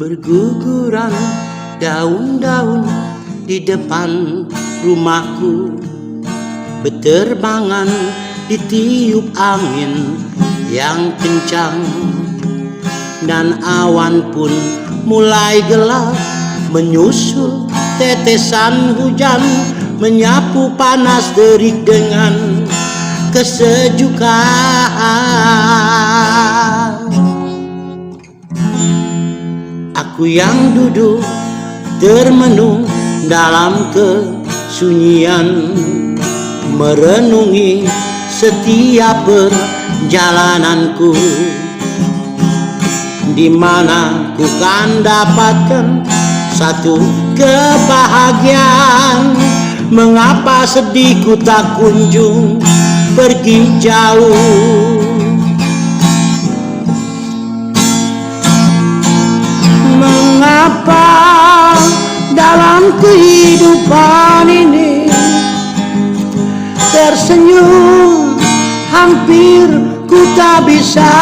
Berguguran daun-daun di depan rumahku, beterbangan ditiup angin yang kencang, dan awan pun mulai gelap menyusul tetesan hujan, menyapu panas terik dengan kesejukan. Aku yang duduk termenung dalam kesunyian, merenungi setiap perjalananku, di mana ku kan dapatkan satu kebahagiaan. Mengapa sedihku tak kunjung pergi jauh? Mengapa dalam kehidupan ini tersenyum hampir ku tak bisa,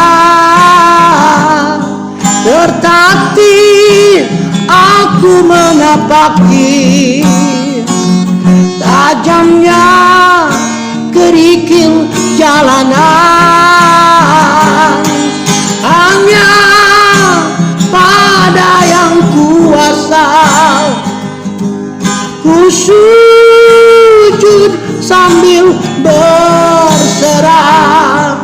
tertatih aku menapaki tajamnya kerikil jalanan. Hanya pada yang kuasa ku sujud sambil berserah.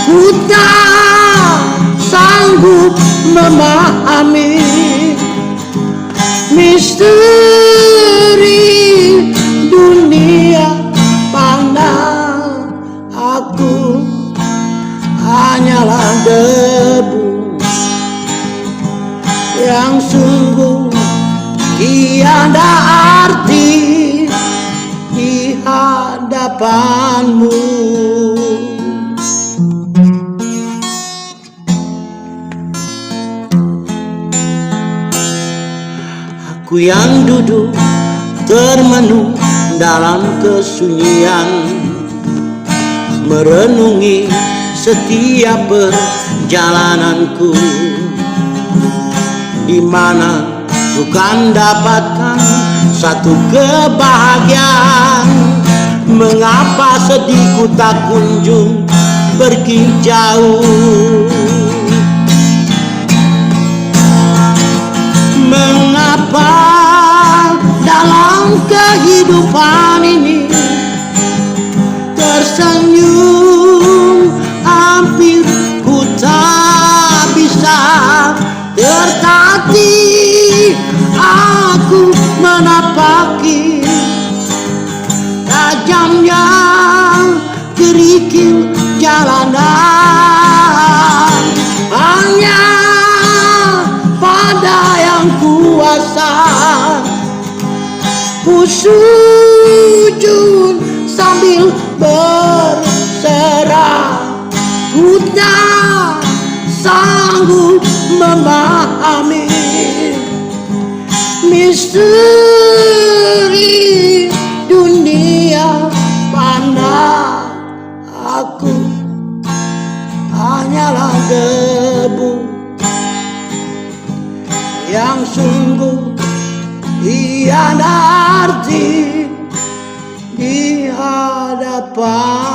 Ku tak sanggup memahami misteri dunia pandang. Aku hanyalah debu yang sungguh tiada arti di hadapanmu. Aku yang duduk termenung dalam kesunyian, merenungi setiap perjalananku, di mana ku kan dapatkan satu kebahagiaan. Mengapa sedihku tak kunjung pergi jauh? Mengapa dalam kehidupan ini tersenyum hampir ku tak bisa, tertatih aku menapaki tajamnya kerikil jalanan. Hanya pada yang kuasa ku sujud sambil berserah. Ku tak sanggup memahami misteri dunia pandang. Aku hanyalah debu yang sungguh tiada arti di hadapan.